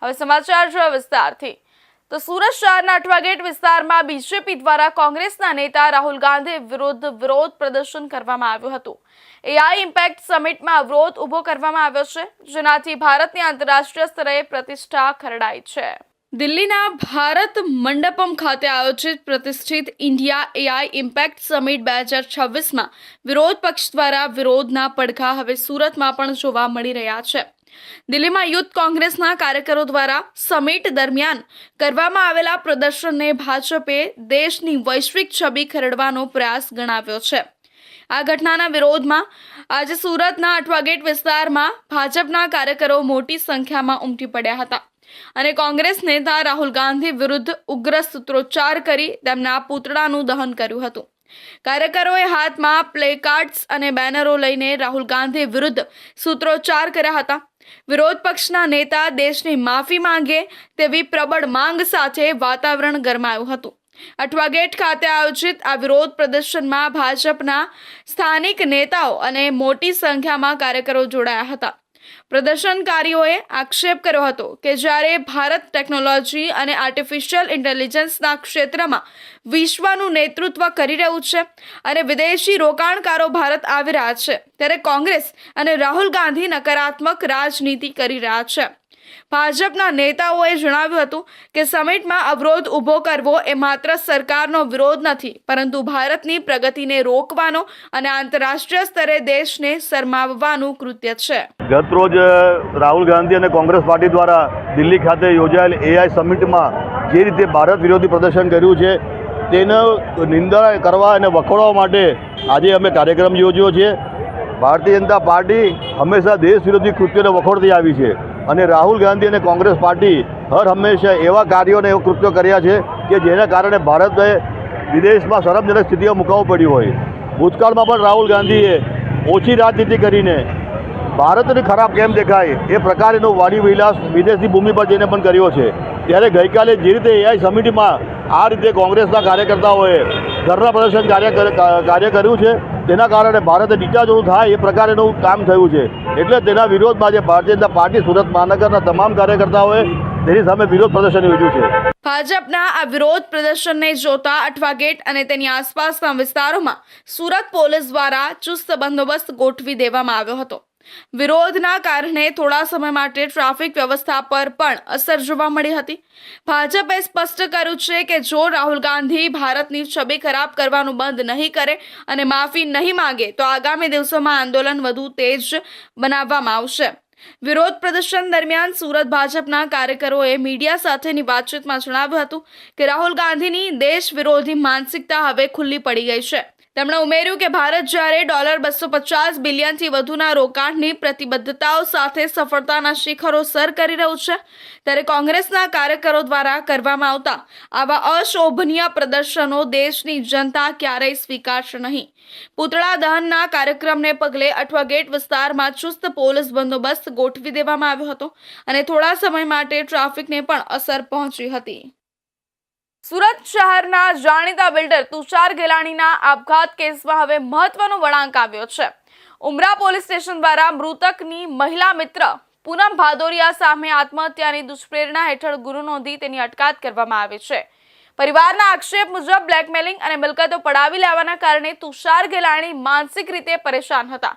હવે સમાચાર છે વિસ્તારથી। તો સુરત શહેરના અઠવાગેટ વિસ્તારમાં બીજેપી દ્વારા કોંગ્રેસના નેતા રાહુલ ગાંધી વિરુદ્ધ વિરોધ પ્રદર્શન કરવામાં આવ્યું હતું। એઆઈ ઇમ્પેક્ટ સમિટમાં વિરોધ ઉભો કરવામાં આવ્યો છે, જેનાથી ભારતની આંતરરાષ્ટ્રીય સ્તરે પ્રતિષ્ઠા ખરડાઈ છે। દિલ્હીના ભારત મંડપમ ખાતે આયોજિત પ્રતિષ્ઠિત ઇન્ડિયા એઆઈ ઇમ્પેક્ટ સમિટ 2026માં વિરોધ પક્ષ દ્વારા વિરોધના પડઘા હવે સુરતમાં પણ જોવા મળી રહ્યા છે। દિલ્હીમાં યુથ કોંગ્રેસના કાર્યકરો દ્વારા સમિટ દરમિયાન કરવામાં આવેલા પ્રદર્શનને ભાજપે દેશની વૈશ્વિક છબી ખરડવાનો પ્રયાસ ગણાવ્યો છે। આ ઘટનાના વિરોધમાં આજે સુરતના અઠવાગેટ વિસ્તારમાં ભાજપના કાર્યકરો મોટી સંખ્યામાં ઉમટી પડ્યા હતા અને કોંગ્રેસ નેતા રાહુલ ગાંધી વિરુદ્ધ ઉગ્ર સૂત્રોચ્ચાર કરી તેમના પૂતળાનું દહન કર્યું હતું। કાર્યકરોએ હાથમાં પ્લેકાર્ડ્સ અને બેનરો લઈને રાહુલ ગાંધી વિરુદ્ધ સૂત્રોચ્ચાર કર્યા હતા। વિરોધ પક્ષના નેતા દેશની માફી માંગે તેવી પ્રબળ માંગ સાથે વાતાવરણ ગરમાયું હતું। અઠવાગેટ ખાતે આયોજિત આ વિરોધ પ્રદર્શનમાં ભાજપના સ્થાનિક નેતાઓ અને મોટી સંખ્યામાં કાર્યકરો જોડાયા હતા। પ્રદર્શનકારીઓએ આક્ષેપ કર્યો હતો કે જ્યારે ભારત ટેકનોલોજી અને આર્ટિફિશિયલ ઇન્ટેલિજન્સના ક્ષેત્રમાં વિશ્વનું નેતૃત્વ કરી રહ્યું છે અને વિદેશી રોકાણકારો ભારત આવી રહ્યા છે, ત્યારે કોંગ્રેસ અને રાહુલ ગાંધી નકારાત્મક રાજનીતિ કરી રહ્યા છે। ભાજપના નેતાઓએ જણાવ્યું હતું કે સમિટમાં અવરોધ ઊભો કરવો એ માત્ર સરકારનો વિરોધ નથી, પરંતુ ભારતની પ્રગતિને રોકવાનો અને આંતરરાષ્ટ્રીય સ્તરે દેશને શરમાવવાનું કૃત્ય છે। ગત રોજ રાહુલ ગાંધી અને કોંગ્રેસ પાર્ટી દ્વારા દિલ્હી ખાતે યોજાયેલ એઆઈ સમિટમાં જે રીતે ભારત વિરોધી પ્રદર્શન કર્યું છે તેનો નિંદા કરવા અને વખોડવા માટે આજે અમે કાર્યક્રમ યોજ્યો છે। ભારતીય જનતા પાર્ટી હંમેશા દેશ વિરોધી કૃત્યોને વખોડતી આવી છે અને રાહુલ ગાંધી અને કોંગ્રેસ પાર્ટી હર હંમેશા એવા કાર્યોને એવા કૃત્યો કર્યા છે કે જેના કારણે ભારતને વિદેશમાં શરમજનક સ્થિતિમાં મુકાવવું પડ્યું હોય। ભૂતકાળમાં પણ રાહુલ ગાંધીએ ઓછી રાજનીતિ કરીને ભારતને ખરાબ કેમ દેખાય એ પ્રકારેનો વાણી વિલાસ વિદેશની ભૂમિ પર જઈને પણ કર્યો છે। ત્યારે ગઈકાલે જે રીતે એઆઈ સમિટમાં આ રીતે કોંગ્રેસના કાર્યકર્તાઓએ ધરના પ્રદર્શન કાર્ય કર્યું છે, તેના કારણે ભારતે નીચા જેવું થાય એ પ્રકારેનું કામ થયું છે। એટલે તેના વિરોધમાં જે ભારતીય જનતા પાર્ટી સુરત મહાનગરના તમામ કાર્યકર્તાઓએ તેની સામે વિરોધ પ્રદર્શન યોજ્યું છે। ભાજપના આ વિરોધ પ્રદર્શનને જોતા અઠવાગેટ અને તેની આસપાસના વિસ્તારોમાં સુરત પોલીસ દ્વારા ચુસ્ત બંદોબસ્ત ગોઠવી દેવામાં આવ્યો હતો। વિરોધના કારણે થોડા સમય માટે ટ્રાફિક વ્યવસ્થા પર પણ અસર જોવા મળી હતી। ભાજપે સ્પષ્ટ કર્યું છે કે જો રાહુલ ગાંધી ભારતની છબી ખરાબ કરવાનું બંધ નહીં કરે અને માફી નહીં માંગે તો આગામી દિવસોમાં આંદોલન વધુ તેજ બનાવવામાં આવશે। વિરોધ પ્રદર્શન દરમિયાન સુરત ભાજપના કાર્યકરોએ મીડિયા સાથેની વાતચીતમાં જણાવ્યું હતું કે રાહુલ ગાંધીની દેશ વિરોધી માનસિકતા હવે ખુલ્લી પડી ગઈ છે। તેમણે ઉમેર્યું કે ભારત જ્યારે $250 બિલિયનથી વધુના રોકાણની પ્રતિબદ્ધતાઓ સાથે સફળતાના શિખરો સર કરી રહ્યું છે, ત્યારે કોંગ્રેસના કાર્યકરો દ્વારા કરવામાં આવતા આવા અશોભનીય પ્રદર્શનો દેશની જનતા ક્યારેય સ્વીકારશે નહીં। પૂતળા દહનના કાર્યક્રમને પગલે અઠવાગેટ વિસ્તારમાં ચુસ્ત પોલીસ બંદોબસ્ત ગોઠવી દેવામાં આવ્યો હતો અને થોડા સમય માટે ટ્રાફિકને પણ અસર પહોંચી હતી। સુરત શહેરના જાણીતા બિલ્ડર તુષાર ગેલાણીના આપઘાત કેસમાં હવે મહત્વનો વળાંક આવ્યો છે। ઉમરા પોલીસ સ્ટેશન દ્વારા મૃતકની મહિલા મિત્ર પૂનમ ભાદોરિયા સામે આત્મહત્યાની દુષ્પ્રેરણા હેઠળ ગુનો નોંધી તેની અટકાયત કરવામાં આવી છે। પરિવારના આક્ષેપ મુજબ બ્લેકમેલિંગ અને મિલકતો પડાવી લેવાના કારણે તુષાર ગેલાણી માનસિક રીતે પરેશાન હતા।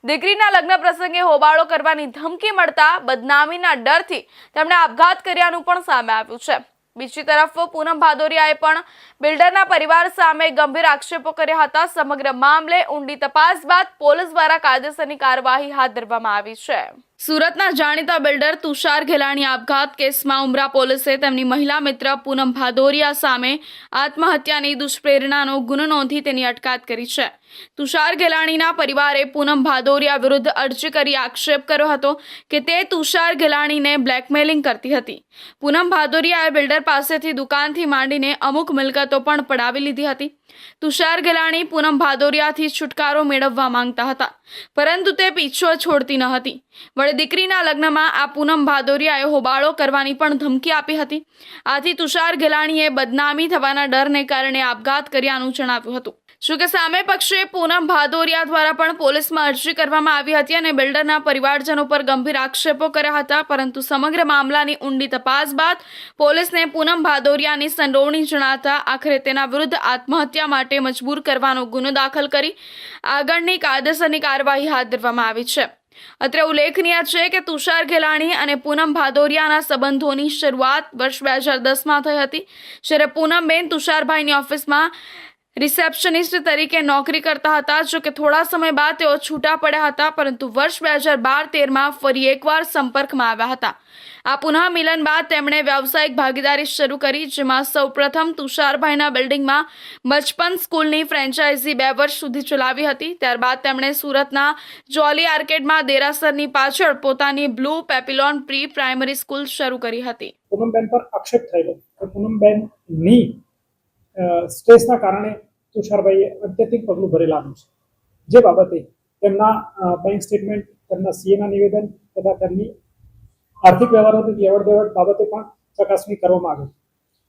દીકરીના લગ્ન પ્રસંગે હોબાળો કરવાની ધમકી મળતા બદનામીના ડરથી તેમણે આપઘાત કર્યાનું પણ સામે આવ્યું છે। બીજી તરફ પૂનમ ભાદોરિયાએ પણ બિલ્ડરના પરિવાર સામે ગંભીર આક્ષેપો કર્યા હતા। સમગ્ર મામલે ઊંડી તપાસ બાદ પોલીસ દ્વારા કાયદેસરની કાર્યવાહી હાથ ધરવામાં આવી છે। સુરતના જાણીતા બિલ્ડર તુષાર ગેલાણી આપઘાત કેસમાં ઉમરા પોલીસે તેમની મહિલા મિત્ર પૂનમ ભાદોરિયા સામે આત્મહત્યાની દુષ્પ્રેરણાનો ગુનો નોંધી તેની અટકાયત કરી છે। તુષાર ગેલાણીના પરિવારે પૂનમ ભાદોરિયા વિરુદ્ધ અરજી કરી આક્ષેપ કર્યો હતો કે તે તુષાર ગેલાણીને બ્લેકમેલિંગ કરતી હતી। પૂનમ ભાદોરિયાએ બિલ્ડર પાસેથી દુકાનથી માંડીને અમુક મિલકતો પણ પડાવી લીધી હતી। તુષાર ગેલાણી પૂનમ ભાદોરિયાથી છુટકારો મેળવવા માંગતા હતા, પરંતુ તે પીછો છોડતી ન હતી। વળી દીકરીના લગ્નમાં આ પૂનમ ભાદોરિયાએ હોબાળો કરવાની પણ ધમકી આપી હતી। આથી તુષાર ગેલાણીએ બદનામી થવાના ડરને કારણે આપઘાત કર્યાનું જણાવ્યું હતું। જોકે સામે પક્ષે પૂનમ ભાદોરિયા દ્વારા પણ પોલીસમાં અરજી કરવામાં આવી હતી અને બિલ્ડરના પરિવારજનો પર ગંભીર આક્ષેપો કર્યા હતા, પરંતુ સમગ્ર મામલાની ઊંડી તપાસ બાદ પોલીસને પૂનમ ભાદોરિયાની સંડોવણી જણાતા આખરે તેના વિરુદ્ધ આત્મહત્યા માટે મજબૂર કરવાનો ગુનો દાખલ કરી આગળની કાયદેસરની કાર્યવાહી હાથ ધરવામાં આવી છે. અત્રે ઉલ્લેખનીય છે કે તુષાર ગેલાણી અને પૂનમ ભાદોરિયાના સંબંધોની શરૂઆત વર્ષ 2010માં થઈ હતી, જ્યારે પૂનમબેન તુષારભાઈની ઓફિસમાં રિસેપ્શનિસ્ટ તરીકે નોકરી કરતા હતા. જો કે થોડા સમય બાદ તેઓ છૂટા પડ્યા હતા, પરંતુ વર્ષ 2012-13માં ફરી એકવાર સંપર્કમાં આવ્યા હતા. આ પુનઃ મિલન બાદ તેમણે વ્યાવસાયિક ભાગીદારી શરૂ કરી, જેમાં સૌપ્રથમ તુષારભાઈના બિલ્ડિંગમાં બચપન સ્કૂલની ફ્રેન્ચાઇઝી 2 વર્ષ સુધી ચલાવી હતી. ત્યારબાદ તેમણે સુરતના જોલી આર્કેડમાં દેરાસરની પાછળ પોતાની blue Papillon pre primary school શરૂ કરી હતી. પૂનમબેન પર આક્ષેપ થયેલો કે પૂનમબેનની સ્ટ્રેસના કારણે તુષારભાઈએ અત્યધિક પગલું ભરેલાનું છે, જે બાબતે તેમના બેંક સ્ટેટમેન્ટ, તેમના સીએના નિવેદન તથા તેમની આર્થિક વ્યવહારોની લેવડ દેવડ બાબતે પણ ચકાસણી કરવામાં આવી,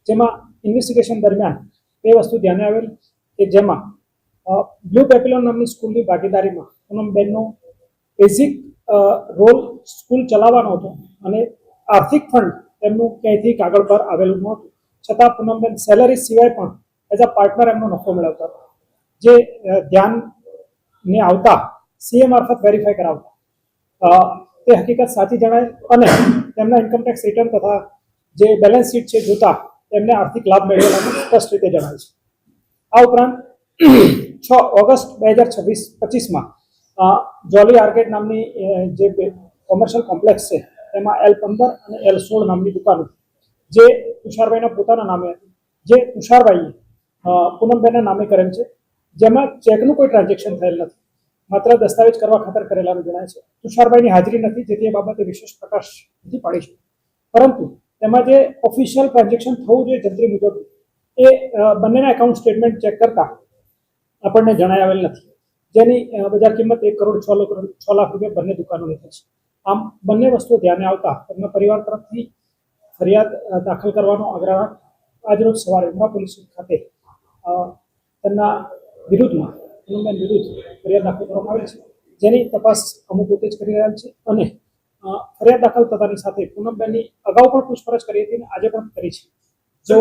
જેમાં ઇન્વેસ્ટિગેશન દરમિયાન એ વસ્તુ ધ્યાને આવેલ કે જેમાં બ્લુ પેપિલોન નામની સ્કૂલની ભાગીદારીમાં પૂનમબેનનો બેઝિક રોલ સ્કૂલ ચલાવવાનો હતો અને આર્થિક ફંડ તેમનું ક્યાંયથી કાગળ પર આવેલું નહોતું, છતાં પૂનમબેન સેલરી સિવાય પણ એઝ અ પાર્ટનર એમનો નફો મેળવતા હતા, જે ધ્યાનને આવતા સીએ મારફત વેરીફાઈ કરાવતા તે હકીકત સાચી જણાય અને તેમના ઇન્કમટેક્સ રિટર્ન તથા જે બેલેન્સ શીટ છે જોતા તેમને આર્થિક લાભ મેળવેલાનું સ્પષ્ટ રીતે જણાય છે. આ ઉપરાંત 6 ઓગસ્ટ 2025માં જોલી આર્કેડ નામની જે કોમર્શિયલ કોમ્પ્લેક્સ છે તેમાં L15 અને L16 નામની દુકાનો જે તુષારભાઈના પોતાના નામે હતી, જે તુષારભાઈએ પૂનમબેનના નામે કરેલ છે, જેમાં ચેકનું કોઈ ટ્રાન્ઝેક્શન થયેલ નથી, માત્ર દસ્તાવેજ કરવા ખાતર કરેલાનું જણાય છે. તુષારભાઈની હાજરી નથી, જેથી એ બાબતે વિશેષ પ્રકાશ નથી પાડી છે, પરંતુ તેમાં જે ઓફિશિયલ ટ્રાન્ઝેક્શન થવું જોઈએ જંત્રી મુજબ એ બંનેના એકાઉન્ટ સ્ટેટમેન્ટ ચેક કરતા આપણને જણાય આવેલ નથી, જેની બજાર કિંમત 1,06 લાખ રૂપિયા બંને દુકાનોની થઈ છે. આમ બંને વસ્તુઓ ધ્યાને આવતા તેમના પરિવાર તરફથી ફરિયાદ દાખલ કરવાનો આગ્રહ આજરોજ સવારે ઉમરા પોલીસ ખાતે તેમના વિરુદ્ધમાં પૂનમબેન વિરુદ્ધ ફરિયાદ દાખલ કરવામાં આવેલ છે, જેની તપાસ અમુક પોતે જ કરી રહ્યા છે અને ફરિયાદ દાખલ થતાની સાથે પૂનમબેનની અગાઉ પણ પૂછપરછ કરી હતી અને આજે પણ કરી છે. જો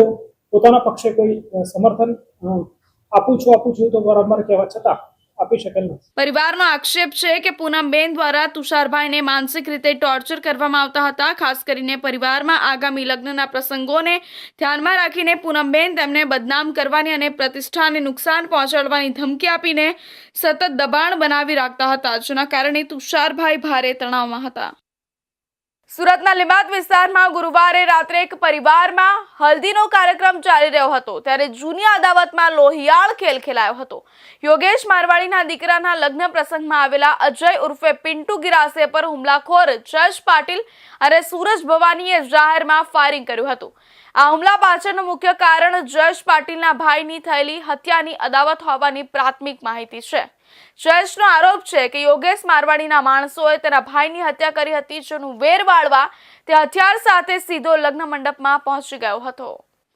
પોતાના પક્ષે કોઈ સમર્થન આપું છું તો વારંવાર કહેવા છતાં આપી શકેલ નથી. પરિવારનો આક્ષેપ છે કે પૂનમબેન દ્વારા તુષારભાઈને માનસિક રીતે ટોર્ચર કરવામાં આવતા હતા. ખાસ કરીને પરિવારમાં આગામી લગ્નના પ્રસંગોને ધ્યાનમાં રાખીને પૂનમબેન તેમને બદનામ કરવાની અને પ્રતિષ્ઠાને નુકસાન પહોંચાડવાની ધમકી આપીને સતત દબાણ બનાવી રાખતા હતા, જેના કારણે તુષારભાઈ ભારે તણાવમાં હતા. સુરતના લીંબાદ વિસ્તારમાં ગુરુવારે રાત્રે એક પરિવારમાં હલ્દીનો કાર્યક્રમ ચાલી રહ્યો હતો, ત્યારે જૂની અદાવતમાં લોહિયાળ ખેલ ખેલાયો હતો. યોગેશ મારવાડીના દીકરાના લગ્ન પ્રસંગમાં આવેલા અજય ઉર્ફે પિન્ટુ ગિરાસે પર હુમલાખોર જશ પાટીલ અને સૂરજ ભવાનીએ જાહેરમાં ફાયરિંગ કર્યું હતું. આ હુમલા પાછળનું મુખ્ય કારણ જશ પાટીલના ભાઈની થયેલી હત્યાની અદાવત હોવાની પ્રાથમિક માહિતી છે. જશનો આરોપ છે કે યોગેશ મારવાડીના માણસોએ તેના ભાઈની હત્યા કરી હતી, જેનું વેર વાળવા તે હથિયાર સાથે સીધો લગ્ન મંડપમાં પહોંચી ગયો હતો.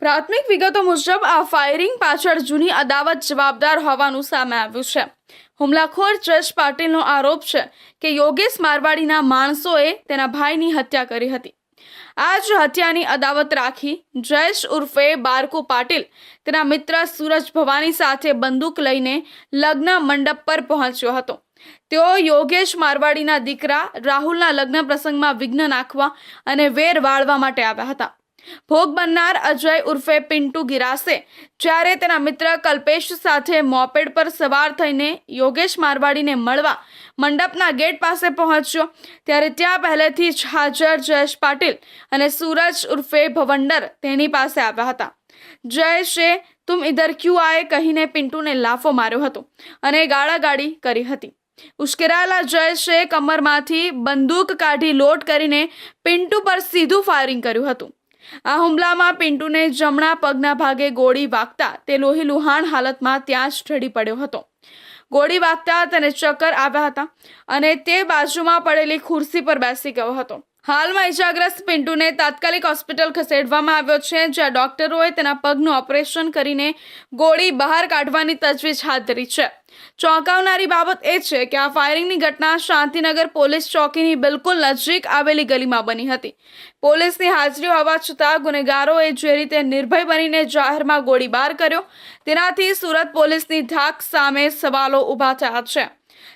પ્રાથમિક વિગતો મુજબ આ ફાયરિંગ પાછળ જૂની અદાવત જવાબદાર હોવાનું સામે આવ્યું છે. હુમલાખોર જશ પાટીલનો આરોપ છે કે યોગેશ મારવાડીના માણસોએ તેના ભાઈની હત્યા કરી હતી. આ જ હત્યાની અદાવત રાખી જયેશ ઉર્ફે બારકુ પાટીલ તેના મિત્ર સૂરજ ભવાની સાથે બંદૂક લઈને લગ્ન મંડપ પર પહોંચ્યો હતો. તેઓ યોગેશ મારવાડીના દીકરા રાહુલના લગ્ન પ્રસંગમાં વિઘ્ન નાખવા અને વેર વાળવા માટે આવ્યા હતા. ભોગ બનનાર અજય ઉર્ફે પિન્ટુ ગિરાસે જ્યારે તેના મિત્ર કલ્પેશ સાથે મોપેડ પર સવાર થઈને યોગેશ મારવાડીને મળવા મંડપના ગેટ પાસે પહોંચ્યો, ત્યારે ત્યાં પહેલેથી જ હાજર જયેશ પાટીલ અને સૂરજ ઉર્ફે ભવંડર તેની પાસે આવ્યા હતા. જયેશે તુમ ઇધર ક્યુ આયે કહીને પિન્ટુને લાફો માર્યો હતો અને ગાળાગાળી કરી હતી. ઉશ્કેરાયેલા જયેશે કમરમાંથી બંદૂક કાઢી લોડ કરીને પિન્ટુ પર સીધું ફાયરિંગ કર્યું હતું. આ હુમલામાં પિન્ટુને જમણા પગના ભાગે ગોળી વાગતા તે લોહીલુહાણ હાલતમાં ત્યાં જ ઢળી પડ્યો હતો. ગોળી વાગતા તેને ચક્કર આવ્યા હતા અને તે બાજુમાં પડેલી ખુરશી પર બેસી ગયો હતો. હાલમાં ઇજાગ્રસ્ત પિન્ટુને તાત્કાલિક હોસ્પિટલ ખસેડવામાં આવ્યો છે, જ્યાં ડોક્ટરોએ તેના પગનું ઓપરેશન કરીને ગોળી બહાર કાઢવાની તજવીજ હાથ ધરી છે. ચોંકાવનારી બાબત એ છે કે આ ફાયરિંગની ઘટના શાંતિનગર પોલીસ ચોકીની બિલકુલ નજીક આવેલી ગલીમાં બની હતી. પોલીસની હાજરી હોવા છતાં ગુનેગારોએ જે રીતે નિર્ભય બનીને જાહેરમાં ગોળીબાર કર્યો, તેનાથી સુરત પોલીસની ધાક સામે સવાલો ઊભા થયા છે.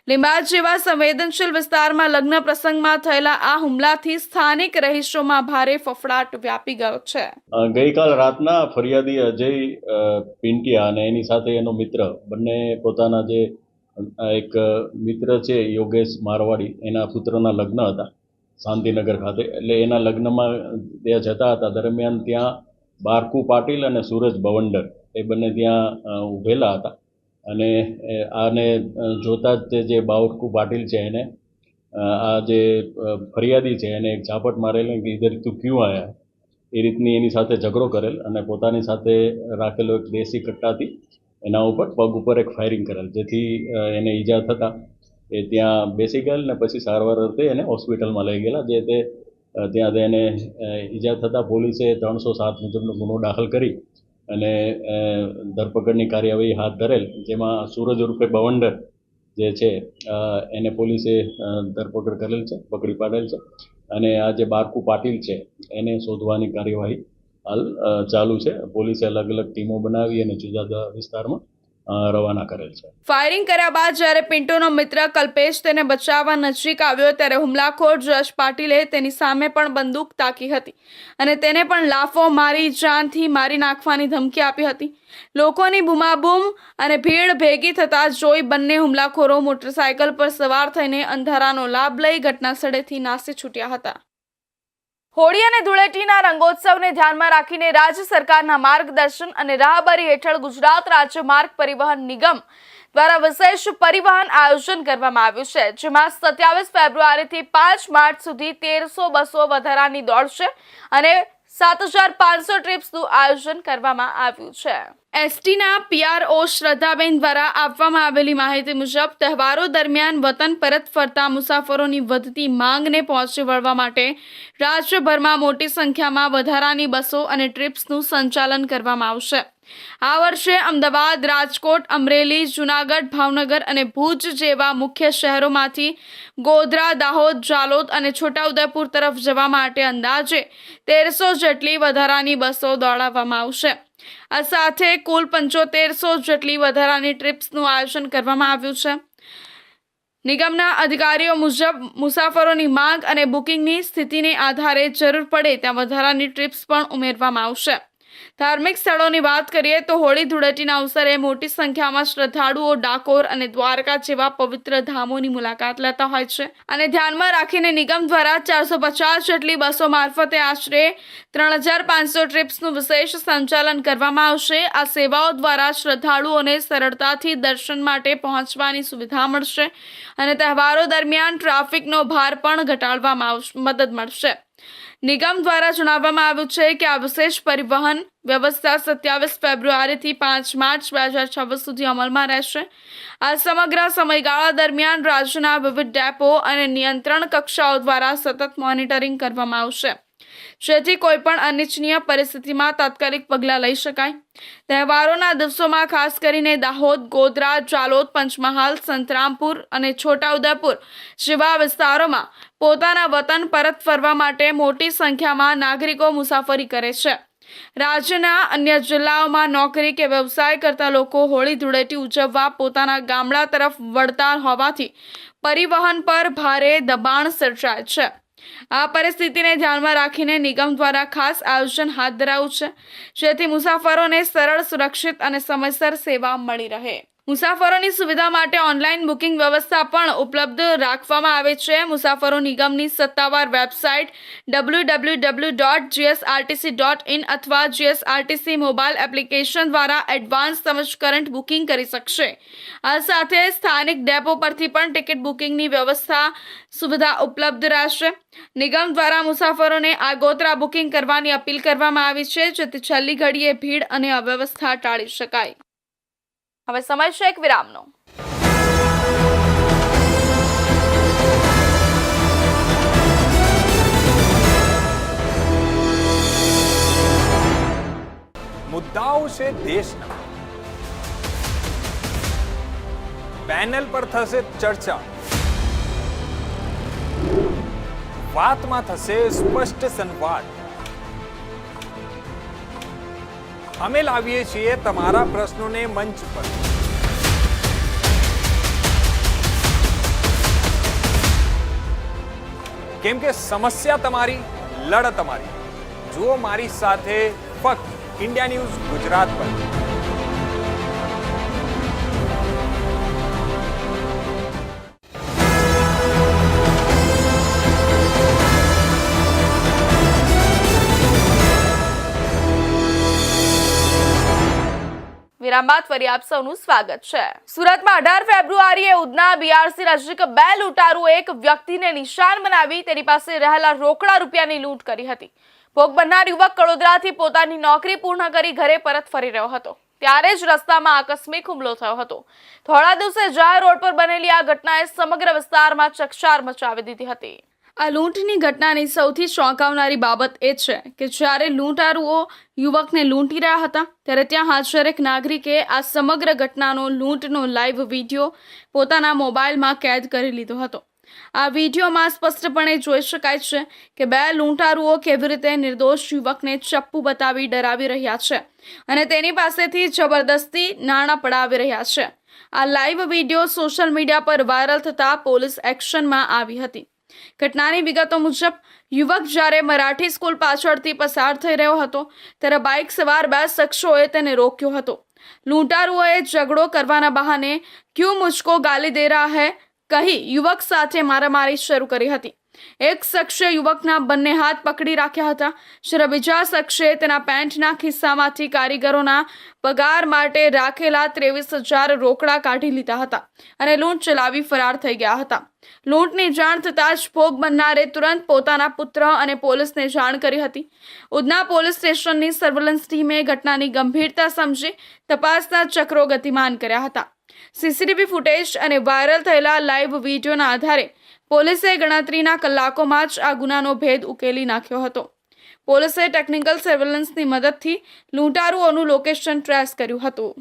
લીંબાદ જેવા સંવેદનશીલ વિસ્તારમાં લગ્ન પ્રસંગમાં થયેલા આ હુમલાથી સ્થાનિક રહીશોમાં ભારે ફફડાટ વ્યાપી ગયો છે. ગઈકાલ રાતના ફરિયાદી અજય પિંટિયા અને એની સાથે એનો મિત્ર બંને પોતાના જે એક મિત્ર છે યોગેશ મારવાડી, એના પુત્રના લગ્ન હતા શાંતિનગર ખાતે. એટલે એના લગ્નમાં ત્યાં જતા હતા દરમિયાન ત્યાં બારકુ પાટીલ અને સૂરજ બવંડર એ બંને ત્યાં ઊભેલા હતા. અને આને જોતા જ જે બાવરકુ પાટીલ છે એને આ જે ફરિયાદી છે એને એક ઝાપટ મારેલ કે ઇધર તું ક્યું આયા, એ રીતની એની સાથે ઝઘડો કરેલ અને પોતાની સાથે રાખેલો એક દેશી કટ્ટાથી એના ઉપર પગ ઉપર એક ફાયરિંગ કરેલ, જેથી એને ઈજા થતાં એ ત્યાં બેસી ગયેલ ને પછી સારવાર અર્થે એને હોસ્પિટલમાં લઈ ગયેલા. જે તે ત્યાં એને ઈજા થતાં પોલીસે 307 મુજબનો ગુનો દાખલ કરી અને ધરપકડની કાર્યવાહી હાથ ધરેલ, જેમાં સૂરજ ઉર્ફે બવંડર જે છે એને પોલીસે ધરપકડ કરેલ છે, પકડી પાડેલ છે. અને આ જે બારકુ પાટીલ છે એને શોધવાની કાર્યવાહી હાલ ચાલુ છે. પોલીસે અલગ અલગ ટીમો બનાવી અને જુદા જુદા વિસ્તારમાં રવાના કરેલ છે. ફાયરિંગ કર્યા બાદ જ્યારે પિન્ટુનો મિત્ર કલ્પેશ તેને બચાવવા નજીક આવ્યો, ત્યારે હુમલાખોર જશ પાટીલે તેની સામે પણ બંદૂક તાકી હતી અને તેને પણ લાફો મારી જાનથી મારી નાખવાની ધમકી આપી હતી. લોકોની બૂમાબૂમ અને ભીડ ભેગી થતાં જોઈ બંને હુમલાખોરો મોટરસાયકલ પર સવાર થઈને અંધારાનો લાભ લઈ ઘટના સ્થળેથી નાસી છૂટ્યા હતા. હોળી અને ધૂળેટીના રંગોત્સવને ધ્યાનમાં રાખીને રાજ્ય સરકારના માર્ગદર્શન અને રાહબરી હેઠળ ગુજરાત રાજ્ય માર્ગ પરિવહન નિગમ દ્વારા વિશેષ પરિવહન આયોજન કરવામાં આવ્યું છે, જેમાં 27 ફેબ્રુઆરીથી 5 માર્ચ સુધી 1300 બસો વધારાની દોડશે અને 7500 ટ્રીપ્સનું આયોજન કરવામાં આવ્યું છે. એસટીના પીઆરઓ શ્રદ્ધાબેન દ્વારા આપવામાં આવેલી માહિતી મુજબ તહેવારો દરમિયાન વતન પરત ફરતા મુસાફરોની વધતી માંગને પહોંચી વળવા માટે રાજ્યભરમાં મોટી સંખ્યામાં વધારાની બસો અને ટ્રીપ્સનું સંચાલન કરવામાં આવશે. આ વર્ષે અમદાવાદ, રાજકોટ, અમરેલી, જૂનાગઢ, ભાવનગર અને ભુજ જેવા મુખ્ય શહેરોમાંથી ગોધરા, દાહોદ, જાલોદ અને છોટાઉદેપુર તરફ જવા માટે અંદાજે 1300 જેટલી વધારાની બસો દોડાવવામાં આવશે. આ સાથે કુલ 7500 જેટલી વધારાની ટ્રીપ્સનું આયોજન કરવામાં આવ્યું છે. નિગમના અધિકારીઓ મુજબ મુસાફરોની માંગ અને બુકિંગની સ્થિતિને આધારે જરૂર પડે ત્યાં વધારાની ટ્રીપ્સ પણ ઉમેરવામાં આવશે. ધાર્મિક સ્થળોની વાત કરીએ તો હોળી ધૂળેટીના અવસરે મોટી સંખ્યામાં શ્રદ્ધાળુઓ ડાકોર અને દ્વારકા જેવા પવિત્ર ધામોની મુલાકાત લેતા હોય છે અને ધ્યાનમાં રાખીને નિગમ દ્વારા 450 જેટલી બસો મારફતે આશરે 3500 ટ્રીપ્સનું વિશેષ સંચાલન કરવામાં આવશે. આ સેવાઓ દ્વારા શ્રદ્ધાળુઓને સરળતાથી દર્શન માટે પહોંચવાની સુવિધા મળશે અને તહેવારો દરમિયાન ટ્રાફિકનો ભાર પણ ઘટાડવામાં મદદ મળશે. નિગમ દ્વારા જણાવવામાં આવ્યું છે કે આ વિશેષ પરિવહન વ્યવસ્થા 27 ફેબ્રુઆરીથી 5 માર્ચ 2026 સુધી અમલમાં રહેશે. આ સમગ્ર સમયગાળા દરમિયાન રાજ્યના વિવિધ ડેપો અને નિયંત્રણ કક્ષાઓ દ્વારા સતત મોનિટરિંગ કરવામાં આવશે, જેથી કોઈપણ અનિચ્છનીય પરિસ્થિતિમાં તાત્કાલિક પગલાં લઈ શકાય. તહેવારોના દિવસોમાં ખાસ કરીને દાહોદ, ગોધરા, જાલોદ, પંચમહાલ, સંતરામપુર અને છોટાઉદેપુર જેવા વિસ્તારોમાં પોતાના વતન પરત ફરવા માટે મોટી સંખ્યામાં નાગરિકો મુસાફરી કરે છે. રાજ્યના અન્ય જિલ્લાઓમાં નોકરી કે વ્યવસાય કરતા લોકો હોળી ધૂળેટી ઉજવવા પોતાના ગામડા તરફ વળતા હોવાથી પરિવહન પર ભારે દબાણ સર્જાય છે. આ પરિસ્થિતિને ધ્યાનમાં રાખીને નિગમ દ્વારા ખાસ આયોજન હાથ ધરાયું છે, જેથી મુસાફરોને સરળ, સુરક્ષિત અને સમયસર સેવા મળી રહે. મુસાફરોની સુવિધા માટે ઓનલાઈન બુકિંગ વ્યવસ્થા પણ ઉપલબ્ધ રાખવામાં આવે છે. મુસાફરો નિગમની સત્તાવાર વેબસાઇટ www.gsrtc.in અથવા GSRTC મોબાઈલ એપ્લિકેશન દ્વારા એડવાન્સ તેમજ કરંટ બુકિંગ કરી શકશે. આ સાથે સ્થાનિક ડેપો પરથી પણ ટિકિટ બુકિંગની વ્યવસ્થા સુવિધા ઉપલબ્ધ રહેશે. નિગમ દ્વારા મુસાફરોને આગોતરા બુકિંગ કરવાની અપીલ કરવામાં આવી છે, જેથી છેલ્લી ઘડીએ ભીડ અને અવ્યવસ્થા ટાળી શકાય. હવે સમય છે એક વિરામનો. છે દેશના. પેનલ પર થશે ચર્ચા. વાતમાં થશે સ્પષ્ટ સંવાદ. અમે લાવીએ છીએ તમારા પ્રશ્નોને મંચ પર. કેમ કે સમસ્યા તમારી, લડત અમારી. જુઓ મારી સાથે ફક્ત ઇન્ડિયા ન્યૂઝ ગુજરાત પર. વિરામ બાદ ફરી આપ સૌનું સ્વાગત છે. સુરતમાં 18 ફેબ્રુઆરીએ ઉધના બીઆરસી નજીક 2 લૂંટારુઓએ એક વ્યક્તિને નિશાન બનાવી તેની પાસે રહેલા રોકડા રૂપિયાની લૂંટ કરી હતી. ભોગ બનનાર યુવક કડોદરાથી પોતાની નોકરી પૂર્ણ કરી ઘરે પરત ફરી રહ્યો હતો. ત્યારે જ રસ્તામાં આકસ્મિક હુમલો થયો હતો. થોડા દિવસે જાહેર રોડ પર બનેલી આ ઘટનાએ સમગ્ર વિસ્તારમાં ચકચાર મચાવી દીધી હતી. આ લૂંટની ઘટનાની સૌથી ચોંકાવનારી બાબત એ છે કે જ્યારે લૂંટારુઓ યુવકને લૂંટી રહ્યા હતા ત્યારે ત્યાં હાજર એક નાગરિકે આ સમગ્ર ઘટનાનો લૂંટનો લાઈવ વિડીયો પોતાના મોબાઈલમાં કેદ કરી લીધો હતો. આ વિડીયોમાં સ્પષ્ટપણે જોઈ શકાય છે કે 2 લૂંટારુઓ કેવી રીતે નિર્દોષ યુવકને ચપ્પુ બતાવી ડરાવી રહ્યા છે અને તેની પાસેથી જબરદસ્તી નાણાં પડાવી રહ્યા છે. આ લાઈવ વિડીયો સોશિયલ મીડિયા પર વાયરલ થતા પોલીસ એક્શનમાં આવી હતી. ઘટનાની વિગતો મુજબ યુવક જ્યારે મરાઠી સ્કૂલ પાછળથી પસાર થઈ રહ્યો હતો ત્યારે બાઇક સવાર 2 શખ્સોએ તેને રોક્યો હતો. લૂંટારુઓએ ઝઘડો કરવાના બહાને ક્યું મુझको ગાલી દે રહા હૈ કહી યુવક સાથે મારામારી શરૂ કરી હતી. એક શખ્સે યુવકના બંને હાથ પકડી રાખ્યા હતા જ્યારે બીજા શખ્સે તેના પેન્ટના ખિસ્સામાંથી કારીગરોના પગાર માટે રાખેલા 23,000 રોકડા કાઢી લીધા હતા અને લૂંટ ચલાવી ફરાર થઈ ગયા હતા. લૂંટની જાણ થતાં જ ભોગ બનનારે તુરંત પોતાના પુત્ર અને પોલીસને જાણ કરી હતી. ઉધના પોલીસ સ્ટેશનની સર્વેલન્સ ટીમે ઘટનાની ગંભીરતા સમજી તપાસના ચક્રો ગતિમાન કર્યા હતા. સીસીટીવી ફૂટેજ અને વાયરલ થયેલા લાઈવ વિડીયોના આધારે પોલીસે ગણતરીના કલાકોમાં જ આ ગુનાનો ભેદ ઉકેલી નાખ્યો હતો. પોલીસે ટેકનિકલ સર્વેલન્સની મદદથી લૂંટારુઓનું લોકેશન ટ્રેસ કર્યું હતું.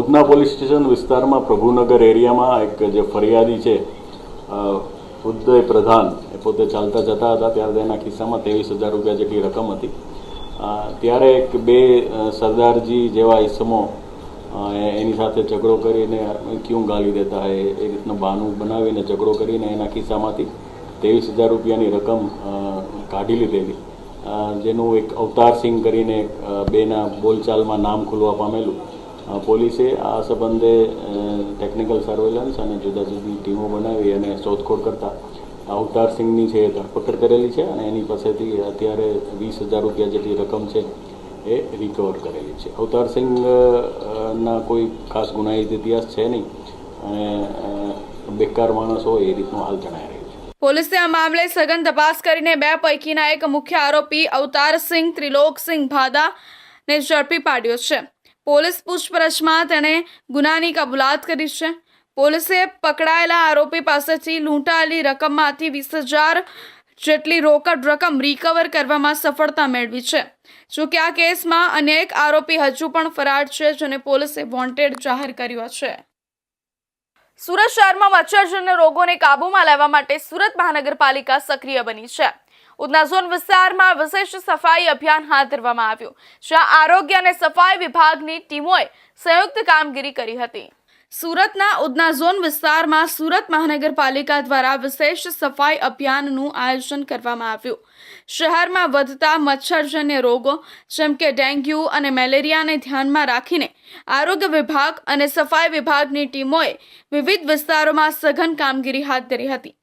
ઉધના પોલીસ સ્ટેશન વિસ્તારમાં પ્રભુનગર એરિયામાં એક જે ફરિયાદી છે ઉદય પ્રધાન એ પોતે ચાલતા જતા હતા ત્યારે તેના ખિસ્સામાં 23,000 રૂપિયા જેટલી રકમ હતી. ત્યારે એક 2 સરદારજી જેવા ઈસમો એની સાથે ઝઘડો કરીને ક્યું ગાલી દેતા હે એ રીતનું બહાનું બનાવીને ઝઘડો કરીને એના ખિસ્સામાંથી 23,000 રૂપિયાની રકમ કાઢી લીધેલી. જેનું એક અવતારસિંહ કરીને બેના બોલચાલમાં નામ ખુલવા પામેલું. પોલીસે આ સંબંધે ટેકનિકલ સર્વેલન્સ અને જુદા જુદી ટીમો બનાવી અને શોધખોળ કરતા અવતારસિંહની છે ધરપકડ કરેલી છે અને એની પાસેથી અત્યારે 20,000 રૂપિયા જેટલી રકમ છે એ રિકવર કરેલી છે. અવતારસિંહના કોઈ ખાસ ગુનાહિત ઇતિહાસ છે નહીં અને બેકાર માણસ હોય એ રીતનું હાલ જણાઈ રહ્યું છે. પોલીસે આ મામલે સઘન તપાસ કરીને 2 પૈકીના એક મુખ્ય આરોપી અવતારસિંહ ત્રિલોકસિંહ ભાદાને ઝડપી પાડ્યો છે. પોલીસ પૂછપરછમાં તેણે ગુનાની કબૂલાત કરી છે. પોલીસે પકડાયેલા આરોપી પાસેથી લૂંટાયેલી રકમમાંથી 20,000 જેટલી રોકડ રકમ રિકવર કરવામાં સફળતા મેળવી છે. જોકે આ કેસમાં અન્ય એક આરોપી હજુ પણ ફરાર છે જેને પોલીસે વોન્ટેડ જાહેર કર્યો છે. સુરત શહેરમાં મચ્છરજન્ય રોગોને કાબૂમાં લેવા માટે સુરત મહાનગરપાલિકા સક્રિય બની છે. ઉધના ઝોન વિસ્તારમાં વિશેષ સફાઈ અભિયાન હાથ ધરવામાં આવ્યું જ્યાં આરોગ્ય અને સફાઈ વિભાગની ટીમોએ સંયુક્ત કામગીરી કરી હતી. સુરતના ઉધના ઝોન વિસ્તારમાં સુરત મહાનગરપાલિકા દ્વારા વિશેષ સફાઈ અભિયાનનું આયોજન કરવામાં આવ્યું. શહેરમાં વધતા મચ્છરજન્ય રોગો જેમ કે ડેન્ગ્યુ અને મેલેરિયાને ધ્યાનમાં રાખીને આરોગ્ય વિભાગ અને સફાઈ વિભાગની ટીમોએ વિવિધ વિસ્તારોમાં સઘન કામગીરી હાથ ધરી હતી.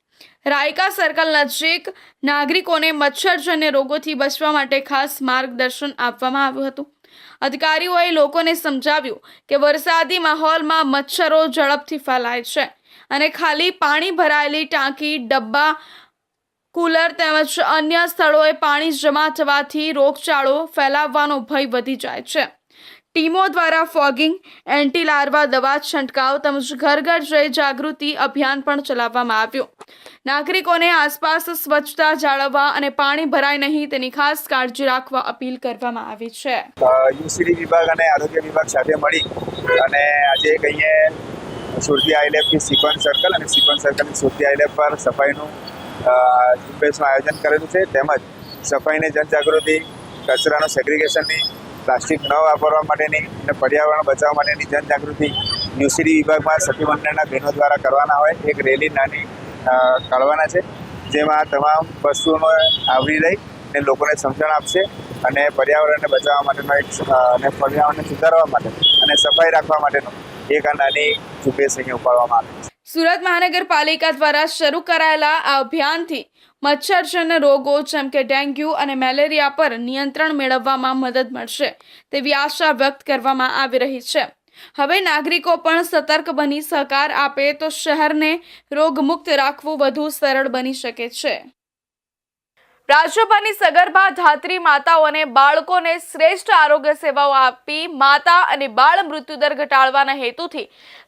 રાયકા સર્કલ નજીક નાગરિકોને મચ્છરજન્ય રોગોથી બચવા માટે ખાસ માર્ગદર્શન આપવામાં આવ્યું હતું. અધિકારીઓએ લોકોને સમજાવ્યું કે વરસાદી માહોલમાં મચ્છરો ઝડપથી ફેલાય છે અને ખાલી પાણી ભરાયેલી ટાંકી, ડબ્બા, કુલર તેમજ અન્ય સ્થળોએ પાણી જમા થવાથી રોગચાળો ફેલાવવાનો ભય વધી જાય છે. ટીમો દ્વારા ફોગિંગ, એન્ટી લાર્વા દવા છંટકાવ તેમજ ઘર ઘર જઈ જાગૃતિ અભિયાન પણ ચલાવવામાં આવ્યું. નાગરિકોને આસપાસ સ્વચ્છતા જાળવવા અને પાણી ભરાય નહીં તેની ખાસ કાળજી રાખવા અપીલ કરવામાં આવી છે. યુસીડી વિભાગ અને આરોગ્ય વિભાગ સાથે મળી અને આજે એક અહીંયા સુરતી આઈલેબથી સિકવન સર્કલ અને સિકવન સર્કલની સુરતી આઈલેબ પર સફાઈનું ઝુંબેશનું આયોજન કરેલું છે. તેમજ સફાઈની જનજાગૃતિ, કચરાનું સેગ્રિગેશનની, પ્લાસ્ટિક ન વાપરવા માટેની અને પર્યાવરણ બચાવવા માટેની જનજાગૃતિ યુસીડી વિભાગમાં સખી મંડળના બહેનો દ્વારા કરવાના હોય એક રેલી નાની કાઢવાના છે, જેમાં તમામ વસ્તુઓને આવરી લઈ અને લોકોને સમજણ આપશે અને પર્યાવરણને બચાવવા માટેનો અને પર્યાવરણને સુધારવા માટે અને સફાઈ રાખવા માટેનો એક આ નાની ઝુંબેશ અહીં ઉપાડવામાં આવી છે. સુરત મહાનગરપાલિકા દ્વારા શરૂ કરાયેલા આ અભિયાનથી મચ્છરજન્ય રોગો જેમ કે ડેન્ગ્યુ અને મેલેરિયા પર નિયંત્રણ મેળવવામાં મદદ મળશે તેવી આશા વ્યક્ત કરવામાં આવી રહી છે. હવે નાગરિકો પણ સતર્ક બની સહકાર આપે તો શહેરને રોગમુક્ત રાખવું વધુ સરળ બની શકે છે. રાજ્યભરની સગર્ભા ધાત્રી માતાઓ અને બાળકોને શ્રેષ્ઠ આરોગ્ય સેવાઓ આપી માતા અને બાળ મૃત્યુદર ઘટાડવાના હેતુથી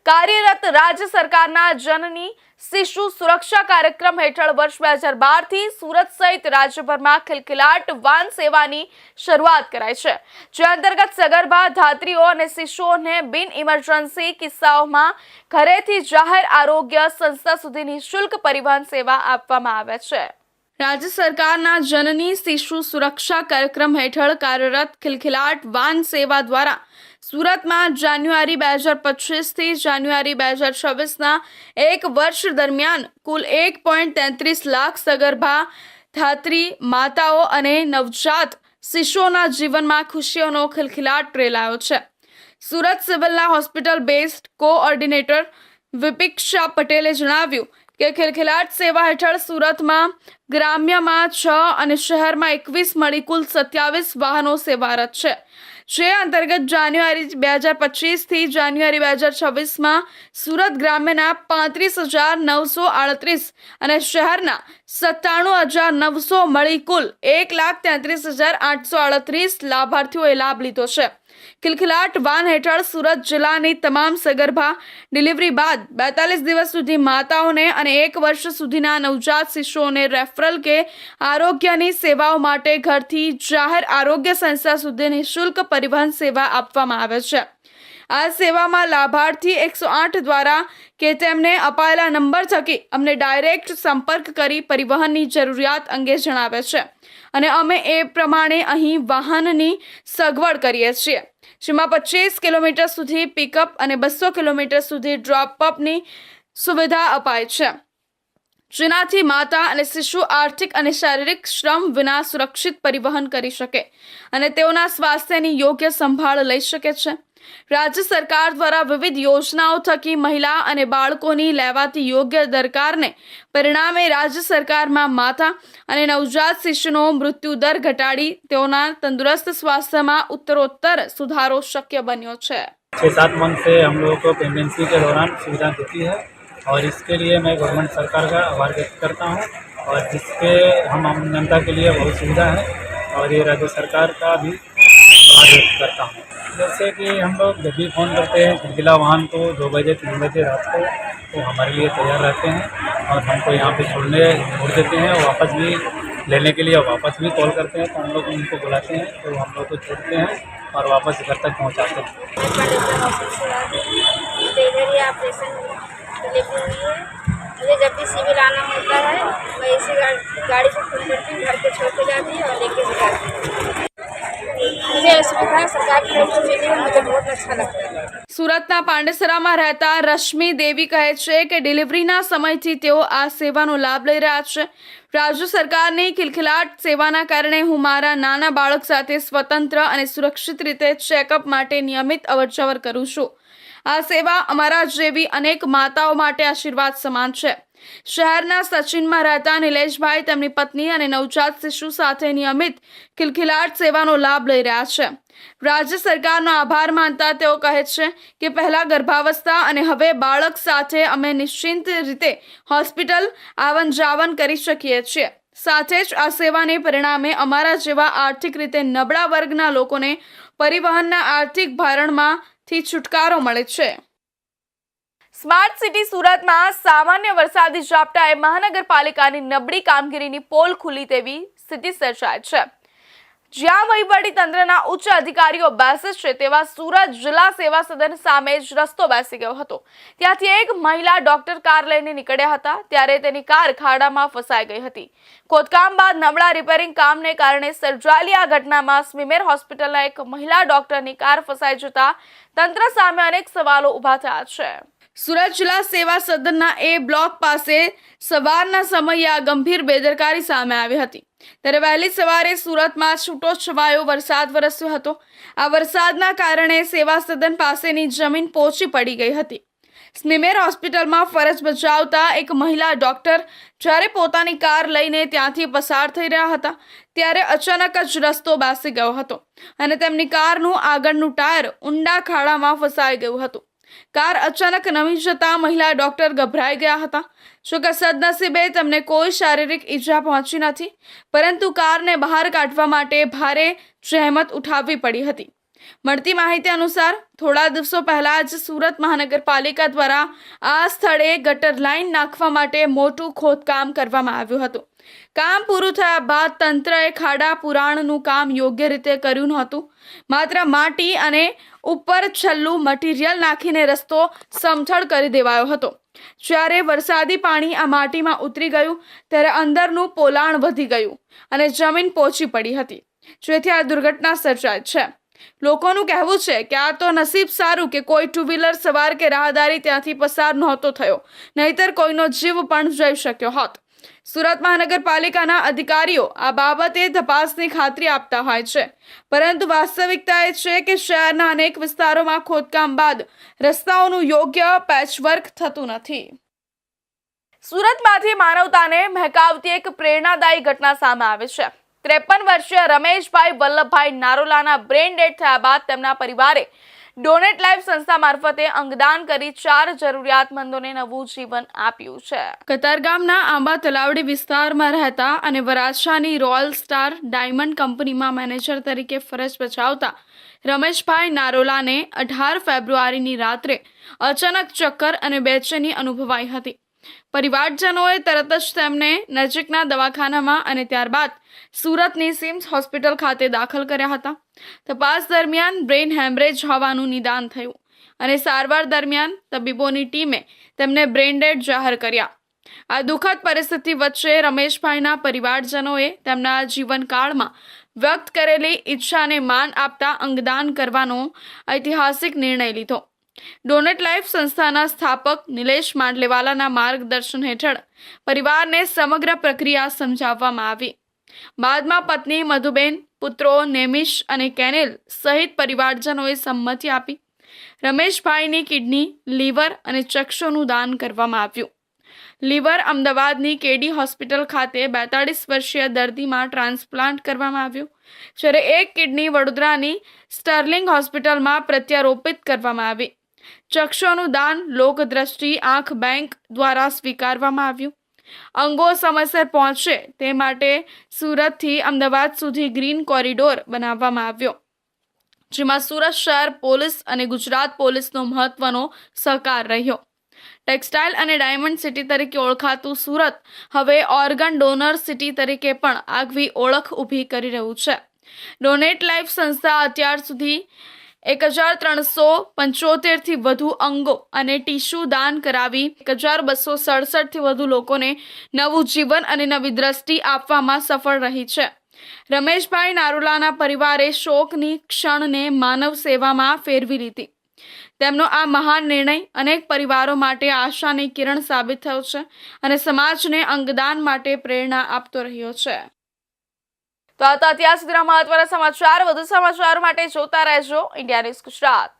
કાર્યરત રાજ્ય સરકારના જનની શિશુ સુરક્ષા કાર્યક્રમ હેઠળ વર્ષ 2012થી સુરત સહિત રાજ્યભરમાં ખિલખિલાટ વાન સેવાની શરૂઆત કરાઈ છે, જે અંતર્ગત સગર્ભા ધાત્રીઓ અને શિશુઓને બિન ઇમરજન્સી કિસ્સાઓમાં ઘરેથી જાહેર આરોગ્ય સંસ્થા સુધી નિઃશુલ્ક પરિવહન સેવા આપવામાં આવે છે. રાજ્ય સરકારના જનની શિશુ સુરક્ષા કાર્યક્રમ હેઠળ કાર્યરત ખિલખિલાટ વાન સેવા દ્વારા સુરતમાં જાન્યુઆરી 2025થી જાન્યુઆરી 2026ના એક વર્ષ દરમિયાન કુલ 1.33 લાખ સગર્ભા ધાત્રી માતાઓ અને નવજાત શિશુઓના જીવનમાં ખુશીઓનો ખિલખિલાટ રેલાયો છે. સુરત સિવિલના હોસ્પિટલ બેઝડ કોઓર્ડિનેટર વિપિક્ષા પટેલે જણાવ્યું કે ખિલખિલાટ સેવા હેઠળ સુરતમાં ગ્રામ્યમાં 6 અને શહેરમાં 21 મળી કુલ 27 વાહનો સેવારત છે, જે અંતર્ગત જાન્યુઆરી 2025થી જાન્યુઆરી 2026માં સુરત ગ્રામ્યના 35,938 અને શહેરના 97,900 મળી કુલ 1,33,838 લાભાર્થીઓએ લાભ લીધો છે. ખિલખિલાટ વાન હેઠળ સુરત જિલ્લાની તમામ સગર્ભા ડિલિવરી બાદ 42 દિવસ સુધી માતાઓને અને 1 વર્ષ સુધીના નવજાત શિશુઓને રેફરલ કે આરોગ્યની સેવાઓ માટે ઘરથી જાહેર આરોગ્ય સંસ્થા સુધી નિઃશુલ્ક પરિવહન સેવા આપવામાં આવે છે. આ સેવામાં લાભાર્થી 108 દ્વારા કે તેમને અપાયેલા નંબર થકી અમને ડાયરેક્ટ સંપર્ક કરી પરિવહનની જરૂરિયાત અંગે જણાવે છે અને અમે એ પ્રમાણે અહીં વાહનની સગવડ કરીએ છીએ, જેમાં 25 કિલોમીટર સુધી પિકઅપ અને 200 કિલોમીટર સુધી ડ્રોપ-અપની સુવિધા અપાય છે, જેનાથી માતા અને શિશુ આર્થિક અને શારીરિક શ્રમ વિના સુરક્ષિત પરિવહન કરી શકે અને તેઓના સ્વાસ્થ્યની યોગ્ય સંભાળ લઈ શકે છે. રાજ્ય સરકાર દ્વારા વિવિધ યોજનાઓ થકી મહિલા અને બાળકોની લેવાતી યોગ્ય દરકારને પરિણામે રાજ્ય સરકારમાં માતા અને નવજાત શિશુનો મૃત્યુ દર ઘટાડી તેઓના તંદુરસ્ત સ્વાસ્થ્યમાં उत्तरोत्तर सुधारो शक्य बन्यो है. 6-7 मंथ से हम लोगों को प्रेगनेंसी के दौरान सुविधा देती है और इसके लिए मैं गवर्नमेंट सरकार का आभार व्यक्त करता हूँ और जिसके हम आम जनता के लिए बहुत सुविधा है और ये राज्य सरकार का भी आभार व्यक्त करता हूँ. जैसे कि हम लोग जब भी फ़ोन करते हैं खिलखिला वाहन तो 2 बजे 3 बजे रात को तो हमारे लिए तैयार रहते हैं और हमको यहाँ पे छोड़ देते हैं और वापस भी लेने के लिए वापस भी कॉल करते हैं तो हम लोग उनको बुलाते हैं तो हम लोग को छोड़ते हैं और वापस घर तक पहुँचाते हैं. ऑपरेशन डिलीवरी हुई है, मुझे जब भी सिविल आना होता है मैं इसी गाड़ी को फोन करती हूँ, घर पे छोड़ के जाती हूँ और लेके भी जाती हूँ. मुझे सुविधा सरकार की तरफ से मिली है, मुझे बहुत अच्छा लगता है. સુરતના પાંડેસરામાં રહેતા રશ્મિ દેવી કહે છે કે ડિલિવરીના સમયથી તેઓ આ સેવાનો લાભ લઈ રહ્યા છે. રાજ્ય સરકારની ખિલખિલાટ સેવાના કારણે હું મારા નાના બાળક સાથે સ્વતંત્ર અને સુરક્ષિત રીતે ચેકઅપ માટે નિયમિત અવરજવર કરું છું. આ સેવા અમારા જેવી અનેક માતાઓ માટે આશીર્વાદ સમાન છે. શહેરના સચિનમાં રહેતા નિલેશભાઈ તેમની પત્ની અને નવજાત શિશુ સાથે નિયમિત ખિલખિલાટ સેવાનો લાભ લઈ રહ્યા છે. રાજ્ય સરકારનો આભાર માનતા તેઓ કહે છે કે પહેલા ગર્ભાવસ્થા અને હવે બાળક સાથે અમે નિશ્ચિંત રીતે હોસ્પિટલ આવન જાવન કરી શકીએ છીએ. સાથે જ આ સેવાને પરિણામે અમારા જેવા આર્થિક રીતે નબળા વર્ગના લોકોને પરિવહનના આર્થિક ભારણમાંથી છુટકારો મળે છે. સ્માર્ટ સિટી સુરતમાં સામાન્ય વરસાદી ઝાપટાએ મહાનગરપાલિકાની નબળી કામગીરીની પોલ ખુલી તેવી સ્થિતિ સર્જાય છે. જ્યાં વહીવટી તંત્રના ઉચ્ચ અધિકારીઓ બેસે છે તેવા સુરત જિલ્લા સેવા સદન સામે જ રસ્તો બેસી ગયો હતો. ત્યાંથી એક મહિલા ડોક્ટર કાર લઈને નીકળ્યા હતા ત્યારે તેની કાર ખાડામાં ફસાઈ ગઈ હતી. ખોદકામ બાદ નબળા રિપેરિંગ કામને કારણે સર્જાયેલી આ ઘટનામાં સ્મીમેર હોસ્પિટલના એક મહિલા ડોક્ટરની કાર ફસાઈ જતા તંત્ર સામે અનેક સવાલો ઊભા થયા છે. સુરત જિલ્લા સેવા સદનના એ બ્લોક પાસે સવારના સમયે આ ગંભીર બેદરકારી સામે આવી હતી. ત્યારે વહેલી સવારે સુરતમાં છૂટો છવાયો વરસાદ વરસ્યો હતો. આ વરસાદના કારણે સેવા સદન પાસેની જમીન પોચી પડી ગઈ હતી. સ્મીમેર હોસ્પિટલમાં ફરજ બજાવતા એક મહિલા ડોક્ટર જ્યારે પોતાની કાર લઈને ત્યાંથી પસાર થઈ રહ્યા હતા ત્યારે અચાનક જ રસ્તો બેસી ગયો હતો અને તેમની કારનું આગળનું ટાયર ઊંડા ખાડામાં ફસાઈ ગયું હતું. કાર અચાનક નમી જતા મહિલા ડોક્ટર ગભરાઈ ગયા હતા. જોકે સદનસીબે તેમને કોઈ શારીરિક ઈજા પહોંચી નથી, પરંતુ કારને બહાર કાઢવા માટે ભારે જહેમત ઉઠાવવી પડી હતી. મળતી માહિતી અનુસાર થોડા દિવસો પહેલા જ સુરત મહાનગરપાલિકા દ્વારા આ સ્થળે ગટર લાઇન નાખવા માટે મોટું ખોદકામ કરવામાં આવ્યું હતું. કામ પૂરું થયા બાદ તંત્રએ ખાડા પુરાણનું કામ યોગ્ય રીતે કર્યું નહોતું. માત્ર માટી અને ઉપર છેલ્લું મટીરિયલ નાખીને રસ્તો સમથળ કરી દેવાયો હતો. જ્યારે વરસાદી પાણી આ માટીમાં ઉતરી ગયું ત્યારે અંદરનું પોલાણ વધી ગયું અને જમીન પોચી પડી હતી, જેથી આ દુર્ઘટના સર્જાઈ છે. લોકોનું કહેવું છે કે આ તો નસીબ સારું કે કોઈ ટુ વ્હીલર સવાર કે રાહદારી ત્યાંથી પસાર નહોતો થયો, નહીતર કોઈનો જીવ પણ જઈ શક્યો હોત. સુરત મહાનગરપાલિકાના અધિકારીઓ આ બાબતે તપાસની ખાતરી આપતા હોય છે, પરંતુ વાસ્તવિકતા એ છે કે શહેરના અનેક વિસ્તારોમાં ખોદકામ બાદ રસ્તાઓનું યોગ્ય પેચવર્ક થતું નથી. સુરતમાંથી માનવતાને મહેકાવતી એક પ્રેરણાદાયી ઘટના સામે આવે છે. 53 વર્ષીય રમેશભાઈ વલ્લભભાઈ નારોલાના બ્રેન ડેડ થયા બાદ તેમના પરિવારે ડોનેટ લાઈફ સંસ્થા મારફતે અંગદાન કરી 4 જરૂરિયાતમંદોને નવું જીવન આપ્યું છે. કતારગામના આંબા તલાવડી વિસ્તારમાં રહેતા અને વરાછાની રોયલ સ્ટાર ડાયમંડ કંપનીમાં મેનેજર તરીકે ફરજ બજાવતા રમેશભાઈ નારોલાને 18 ફેબ્રુઆરીની રાત્રે અચાનક ચક્કર અને બેચેની અનુભવાઈ હતી. પરિવારજનોએ તરત જ તેમને નજીકના દવાખાનામાં અને ત્યારબાદ સુરતની સિમ્સ હોસ્પિટલ ખાતે દાખલ કર્યા હતા. તપાસ દરમિયાન બ્રેઇન હેમરેજ હોવાનું નિદાન થયું અને સારવાર દરમિયાન તબીબોની ટીમે તેમને બ્રેઇન ડેડ જાહેર કર્યા. આ દુઃખદ પરિસ્થિતિ વચ્ચે રમેશભાઈના પરિવારજનોએ તેમના જીવનકાળમાં વ્યક્ત કરેલી ઈચ્છાને માન આપતા અંગદાન કરવાનો ઐતિહાસિક નિર્ણય લીધો. ડોનેટ લાઈફ સંસ્થાના સ્થાપક નિલેશ માંડલેવાલાના માર્ગદર્શન હેઠળ પરિવારને સમગ્ર પ્રક્રિયા સમજાવવામાં આવી. બાદમાં પત્ની મધુબેન, પુત્રો નેમિશ અને કેનિલ સહિત પરિવારજનોએ સંમતિ આપી રમેશભાઈની કિડની, લીવર અને ચક્ષુનું દાન કરવામાં આવ્યું. લીવર અમદાવાદની કેડી હોસ્પિટલ ખાતે 42 વર્ષીય દર્દીમાં ટ્રાન્સપ્લાન્ટ કરવામાં આવ્યું, જ્યારે એક કિડની વડોદરાની સ્ટર્લિંગ હોસ્પિટલમાં પ્રત્યારોપિત કરવામાં આવી. ચક્ષુનું દાન લોકદ્રષ્ટિ આંખ બેંક દ્વારા સ્વીકારવામાં આવ્યું. અંગો સમયસર પહોંચે તે માટે સુરતથી અમદાવાદ સુધી ગ્રીન કોરિડોર બનાવવામાં આવ્યો, જેમાં સુરત શહેર પોલીસ અને ગુજરાત પોલીસનો મહત્વનો સહકાર રહ્યો. ટેક્સટાઇલ અને ડાયમંડ સિટી તરીકે ઓળખાતું સુરત હવે ઓર્ગન ડોનર સિટી તરીકે પણ આગવી ઓળખ ઊભી કરી રહ્યું છે. ડોનેટ લાઈફ સંસ્થા અત્યાર સુધી 1375થી વધુ અંગો અને ટીશ્યુ દાન કરાવી 1267થી વધુ લોકોને નવું જીવન અને નવી દ્રષ્ટિ આપવામાં સફળ રહી છે. રમેશભાઈ નારોલાના પરિવારે શોકની ક્ષણને માનવ સેવામાં ફેરવી લીધી. તેમનો આ મહાન નિર્ણય અનેક પરિવારો માટે આશાની કિરણ સાબિત થયો છે અને સમાજને અંગદાન માટે પ્રેરણા આપતો રહ્યો છે. તો આ હતા અત્યાર સુધીના મહત્વના સમાચાર. વધુ સમાચારો માટે જોતા રહેજો ઇન્ડિયા ન્યૂઝ ગુજરાત.